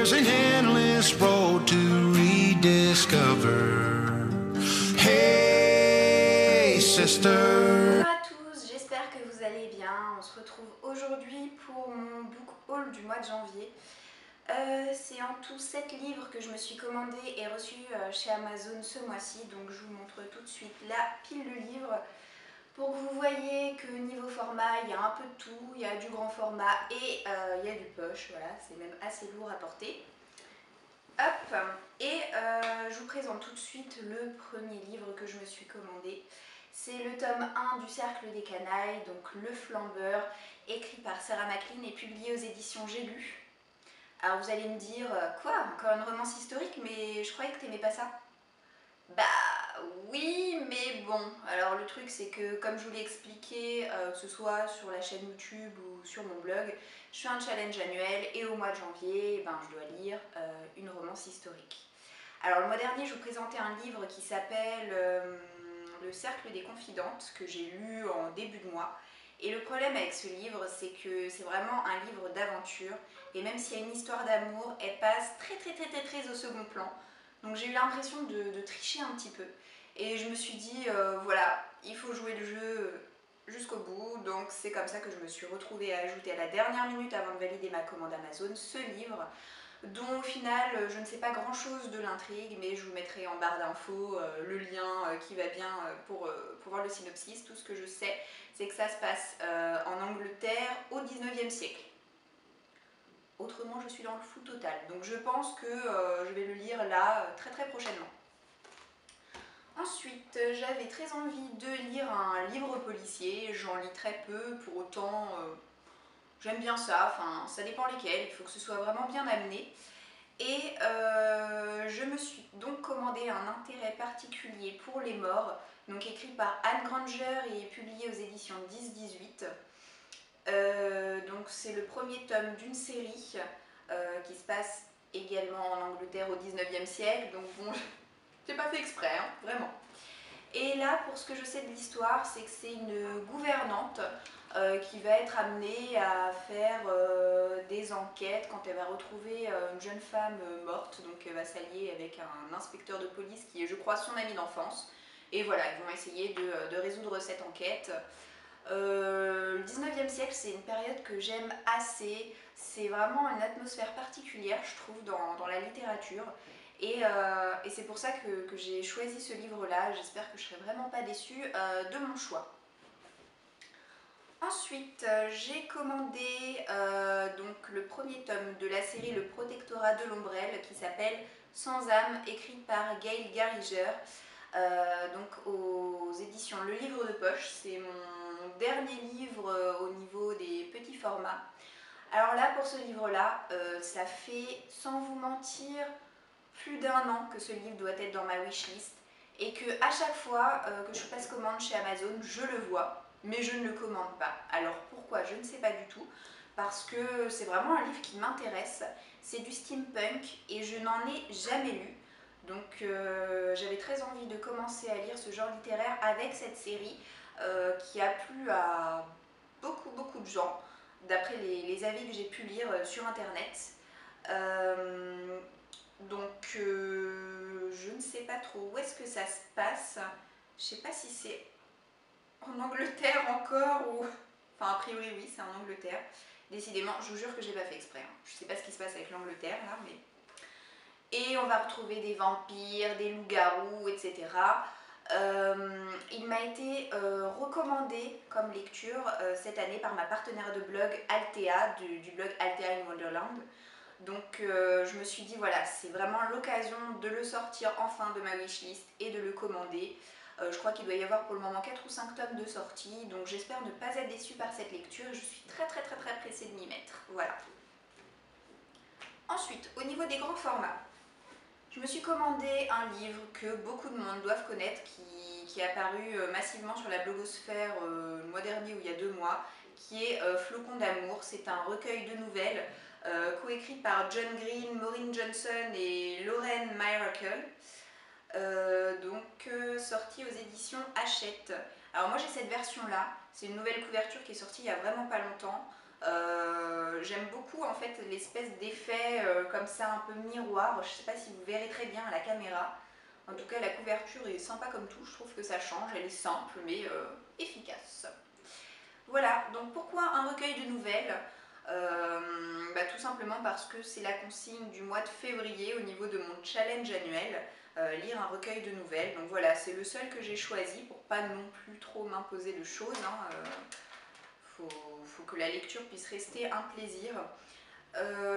There's an endless road to rediscover. Hey, sister. Bonjour à tous, j'espère que vous allez bien. On se retrouve aujourd'hui pour mon book haul du mois de janvier. C'est en tout 7 livres que je me suis commandé et reçu chez Amazon ce mois-ci. Donc je vous montre tout de suite la pile de livres pour que vous voyez que niveau format, il y a un peu de tout. Il y a du grand format et il y a du poche. Voilà, c'est même assez lourd à porter. Hop, et je vous présente tout de suite le premier livre que je me suis commandé. C'est le tome 1 du Cercle des Canailles, donc Le Flambeur, écrit par Sarah MacLean et publié aux éditions J'ai lu. Alors vous allez me dire, quoi, encore une romance historique, mais je croyais que t'aimais pas ça. Bah oui, mais bon, alors le truc c'est que comme je vous l'ai expliqué, que ce soit sur la chaîne YouTube ou sur mon blog, je fais un challenge annuel et au mois de janvier, ben, je dois lire une romance historique. Alors le mois dernier je vous présentais un livre qui s'appelle Le Cercle des Confidentes, que j'ai lu en début de mois. Et le problème avec ce livre, c'est que c'est vraiment un livre d'aventure, et même s'il y a une histoire d'amour, elle passe très au second plan. Donc j'ai eu l'impression de tricher un petit peu. Et je me suis dit, voilà, il faut jouer le jeu jusqu'au bout. Donc c'est comme ça que je me suis retrouvée à ajouter à la dernière minute avant de valider ma commande Amazon ce livre, dont au final je ne sais pas grand chose de l'intrigue, mais je vous mettrai en barre d'infos le lien qui va bien pour voir le synopsis. Tout ce que je sais, c'est que ça se passe en Angleterre au 19e siècle. Autrement, je suis dans le flou total. Donc je pense que je vais le lire là très prochainement. Ensuite, j'avais très envie de lire un livre policier. J'en lis très peu, pour autant j'aime bien ça. Enfin, ça dépend lesquels, il faut que ce soit vraiment bien amené. Et je me suis donc commandé Un intérêt particulier pour les morts, donc écrit par Anne Granger et publié aux éditions 10-18. Donc c'est le premier tome d'une série qui se passe également en Angleterre au 19e siècle, donc bon, j'ai pas fait exprès, hein, vraiment. Et là, pour ce que je sais de l'histoire, c'est que c'est une gouvernante qui va être amenée à faire des enquêtes quand elle va retrouver une jeune femme morte. Donc elle va s'allier avec un inspecteur de police qui est, je crois, son ami d'enfance. Et voilà, ils vont essayer de résoudre cette enquête. Le 19e siècle, c'est une période que j'aime assez. C'est vraiment une atmosphère particulière, je trouve, dans la littérature. Et c'est pour ça que j'ai choisi ce livre-là. J'espère que je ne serai vraiment pas déçue de mon choix. Ensuite, j'ai commandé donc le premier tome de la série Le Protectorat de l'Ombrelle, qui s'appelle Sans âme, écrite par Gail Garriger. Donc aux éditions Le Livre de Poche. C'est mon dernier livre au niveau des petits formats. Alors là, pour ce livre-là, ça fait, sans vous mentir, plus d'1 an que ce livre doit être dans ma wishlist, et que à chaque fois que je passe commande chez Amazon, je le vois, mais je ne le commande pas. Alors pourquoi? Je ne sais pas du tout, parce que c'est vraiment un livre qui m'intéresse. C'est du steampunk et je n'en ai jamais lu. Donc j'avais très envie de commencer à lire ce genre littéraire avec cette série qui a plu à beaucoup de gens, d'après les avis que j'ai pu lire sur internet. Donc je ne sais pas trop où est-ce que ça se passe. Je ne sais pas si c'est en Angleterre encore ou... Enfin a priori oui, c'est en Angleterre. Décidément, je vous jure que j'ai pas fait exprès. Je ne sais pas ce qui se passe avec l'Angleterre là, mais... Et on va retrouver des vampires, des loups-garous, etc. Il m'a été recommandé comme lecture cette année par ma partenaire de blog Althea, du blog Althea in Wonderland. Donc je me suis dit voilà, c'est vraiment l'occasion de le sortir enfin de ma wishlist et de le commander. Je crois qu'il doit y avoir pour le moment 4 ou 5 tomes de sortie, donc j'espère ne pas être déçue par cette lecture. Je suis très pressée de m'y mettre. Voilà. Ensuite, au niveau des grands formats, je me suis commandé un livre que beaucoup de monde doivent connaître, qui est apparu massivement sur la blogosphère le mois dernier ou il y a 2 mois, qui est Flocons d'amour. C'est un recueil de nouvelles coécrit par John Green, Maureen Johnson et Lauren Myracle, sorti aux éditions Hachette. Alors moi j'ai cette version là, c'est une nouvelle couverture qui est sortie il n'y a vraiment pas longtemps. J'aime beaucoup en fait l'espèce d'effet comme ça un peu miroir, je sais pas si vous verrez très bien à la caméra. En tout cas la couverture est sympa comme tout, je trouve que ça change, elle est simple mais efficace. Voilà, donc pourquoi un recueil de nouvelles? Tout simplement parce que c'est la consigne du mois de février au niveau de mon challenge annuel, lire un recueil de nouvelles. Donc voilà, c'est le seul que j'ai choisi pour pas non plus trop m'imposer de choses. Faut que la lecture puisse rester un plaisir.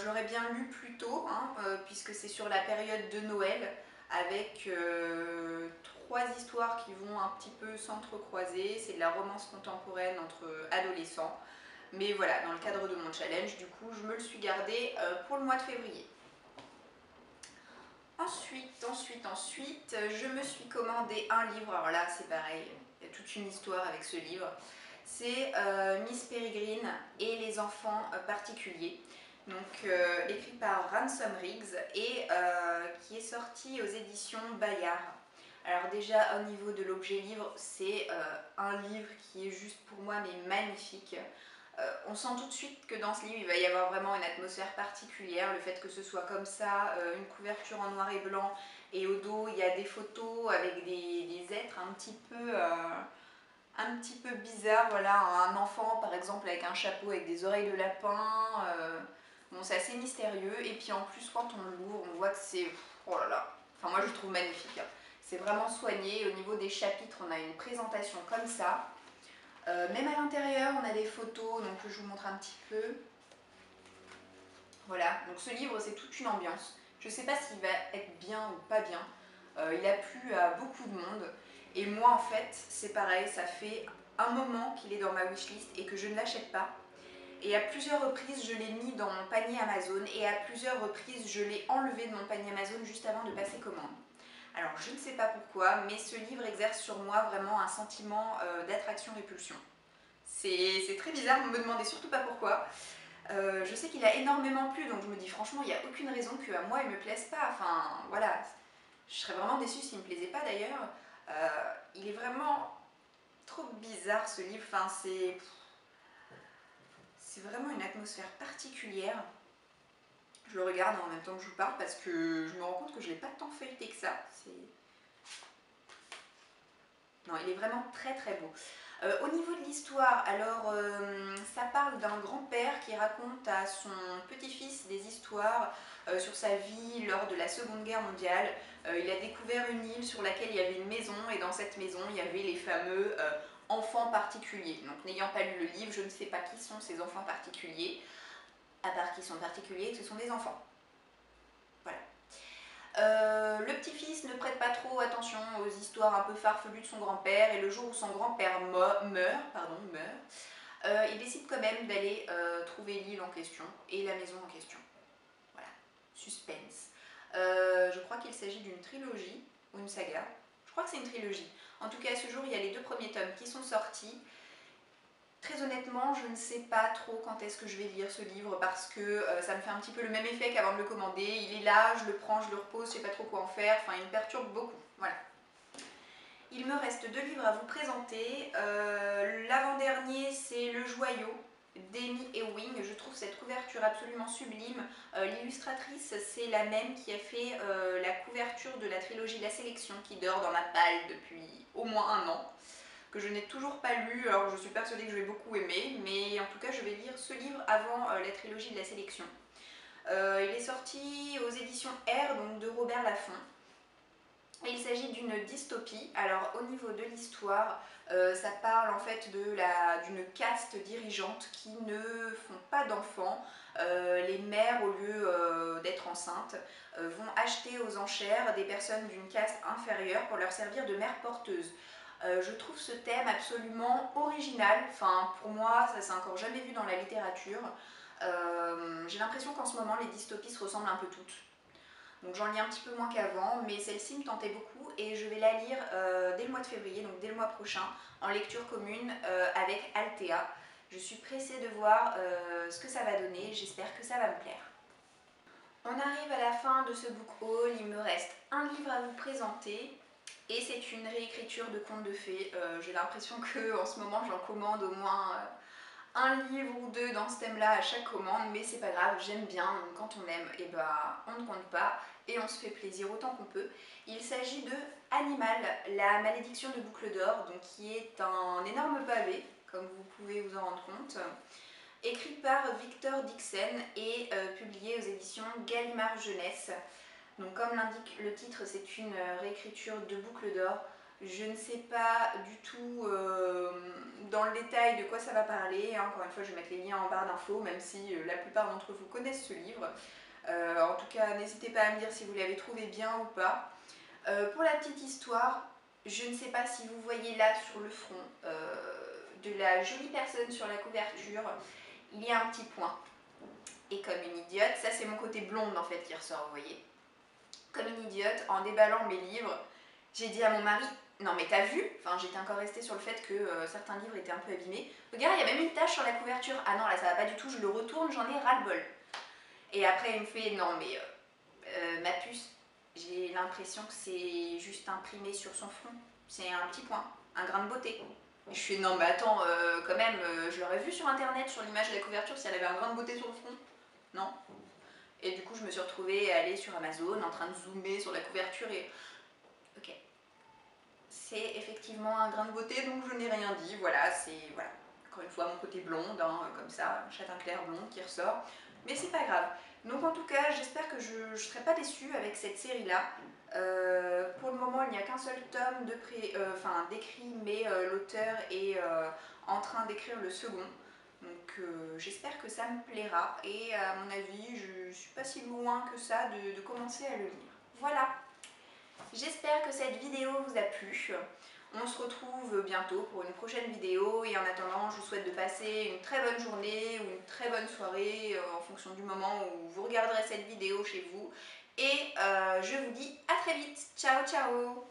J'aurais bien lu plus tôt, puisque c'est sur la période de Noël, avec trois histoires qui vont un petit peu s'entrecroiser. C'est de la romance contemporaine entre adolescents. Mais voilà, dans le cadre de mon challenge, du coup, je me le suis gardé pour le mois de février. Ensuite, je me suis commandé un livre. Alors là, c'est pareil, il y a toute une histoire avec ce livre. C'est Miss Peregrine et les enfants particuliers. Donc, écrit par Ransom Riggs et qui est sorti aux éditions Bayard. Alors déjà, au niveau de l'objet livre, c'est un livre qui est juste pour moi mais magnifique. On sent tout de suite que dans ce livre, il va y avoir vraiment une atmosphère particulière. Le fait que ce soit comme ça, une couverture en noir et blanc, et au dos, il y a des photos avec des êtres un petit peu bizarres. Voilà, un enfant, par exemple, avec un chapeau avec des oreilles de lapin. Bon, c'est assez mystérieux. Et puis en plus, quand on l'ouvre, on voit que c'est... Oh là là. Enfin, moi, je le trouve magnifique. C'est vraiment soigné. Au niveau des chapitres, on a une présentation comme ça. Même à l'intérieur, on a des photos, donc je vous montre un petit peu. Voilà, donc ce livre, c'est toute une ambiance. Je ne sais pas s'il va être bien ou pas bien. Il a plu à beaucoup de monde. Et moi, en fait, c'est pareil, ça fait un moment qu'il est dans ma wishlist et que je ne l'achète pas. Et à plusieurs reprises, je l'ai mis dans mon panier Amazon et à plusieurs reprises, je l'ai enlevé de mon panier Amazon juste avant de passer commande. Alors, je ne sais pas pourquoi, mais ce livre exerce sur moi vraiment un sentiment d'attraction-répulsion. C'est très bizarre, ne me demandez surtout pas pourquoi. Je sais qu'il a énormément plu, donc je me dis franchement, il n'y a aucune raison qu'à moi il ne me plaise pas. Enfin, voilà, je serais vraiment déçue s'il ne me plaisait pas d'ailleurs. Il est vraiment trop bizarre ce livre, enfin, c'est vraiment une atmosphère particulière. Je le regarde en même temps que je vous parle parce que je me rends compte que je ne l'ai pas tant feuilleté que ça. Non, il est vraiment très très beau. Au niveau de l'histoire, alors ça parle d'un grand-père qui raconte à son petit-fils des histoires sur sa vie lors de la Seconde Guerre mondiale. Il a découvert une île sur laquelle il y avait une maison et dans cette maison il y avait les fameux enfants particuliers. Donc n'ayant pas lu le livre, je ne sais pas qui sont ces enfants particuliers, à part qu'ils sont particuliers et que ce sont des enfants. Voilà. Le petit-fils ne prête pas trop attention aux histoires un peu farfelues de son grand-père et le jour où son grand-père meurt, il décide quand même d'aller trouver l'île en question et la maison en question. Voilà, suspense. Je crois qu'il s'agit d'une trilogie ou une saga. Je crois que c'est une trilogie. En tout cas, à ce jour, il y a les 2 premiers tomes qui sont sortis. Très honnêtement, je ne sais pas trop quand est-ce que je vais lire ce livre parce que ça me fait un petit peu le même effet qu'avant de le commander. Il est là, je le prends, je le repose, je ne sais pas trop quoi en faire. Enfin, il me perturbe beaucoup. Voilà. Il me reste 2 livres à vous présenter. L'avant-dernier, c'est Le Joyau d'Amy Ewing. Je trouve cette couverture absolument sublime. L'illustratrice, c'est la même qui a fait la couverture de la trilogie La Sélection qui dort dans ma palle depuis au moins un an, que je n'ai toujours pas lu, alors je suis persuadée que je vais beaucoup aimer, mais en tout cas je vais lire ce livre avant la trilogie de La Sélection. Il est sorti aux éditions R, donc de Robert Laffont. Et il s'agit d'une dystopie. Alors au niveau de l'histoire, ça parle en fait d'une caste dirigeante qui ne font pas d'enfants. Les mères, au lieu d'être enceintes, vont acheter aux enchères des personnes d'une caste inférieure pour leur servir de mères porteuses. Je trouve ce thème absolument original. Enfin, pour moi, ça s'est encore jamais vu dans la littérature. J'ai l'impression qu'en ce moment, les dystopies se ressemblent un peu toutes. Donc j'en lis un petit peu moins qu'avant, mais celle-ci me tentait beaucoup et je vais la lire dès le mois de février, donc dès le mois prochain, en lecture commune avec Altea. Je suis pressée de voir ce que ça va donner, j'espère que ça va me plaire. On arrive à la fin de ce book haul, il me reste un livre à vous présenter et c'est une réécriture de contes de fées. J'ai l'impression qu'en ce moment j'en commande au moins un livre ou deux dans ce thème-là à chaque commande, mais c'est pas grave, j'aime bien, donc quand on aime, et bah on ne compte pas et on se fait plaisir autant qu'on peut. Il s'agit de Animal, la malédiction de Boucle d'Or, donc qui est un énorme pavé, comme vous pouvez vous en rendre compte, écrit par Victor Dixon et publié aux éditions Gallimard Jeunesse. Donc comme l'indique le titre, c'est une réécriture de Boucle d'Or. Je ne sais pas du tout dans le détail de quoi ça va parler. Encore une fois, je vais mettre les liens en barre d'infos, même si la plupart d'entre vous connaissent ce livre. En tout cas, n'hésitez pas à me dire si vous l'avez trouvé bien ou pas. Pour la petite histoire, je ne sais pas si vous voyez là sur le front de la jolie personne sur la couverture, il y a un petit point. Et comme une idiote, ça c'est mon côté blonde en fait qui ressort, vous voyez. Comme une idiote, en déballant mes livres, j'ai dit à mon mari, non mais t'as vu? Enfin j'étais encore restée sur le fait que certains livres étaient un peu abîmés. Regarde, il y a même une tache sur la couverture. Ah non là ça va pas du tout, je le retourne, j'en ai ras-le-bol. Et après il me fait, non mais ma puce, j'ai l'impression que c'est juste imprimé sur son front. C'est un petit point, un grain de beauté. Et je fais, non mais attends, quand même, je l'aurais vu sur internet, sur l'image de la couverture, si elle avait un grain de beauté sur le front. Non. Et du coup je me suis retrouvée à aller sur Amazon en train de zoomer sur la couverture et... Ok. C'est effectivement un grain de beauté, donc je n'ai rien dit. Voilà, c'est... Voilà. Encore une fois, mon côté blonde, hein, comme ça, châtain clair blonde qui ressort. Mais c'est pas grave. Donc en tout cas, j'espère que je ne serai pas déçue avec cette série-là. Pour le moment, il n'y a qu'un seul tome d'écrit, mais l'auteur est en train d'écrire le second. Donc j'espère que ça me plaira et à mon avis, je ne suis pas si loin que ça de commencer à le lire. Voilà, j'espère que cette vidéo vous a plu. On se retrouve bientôt pour une prochaine vidéo et en attendant, je vous souhaite de passer une très bonne journée ou une très bonne soirée en fonction du moment où vous regarderez cette vidéo chez vous. Et je vous dis à très vite. Ciao ciao.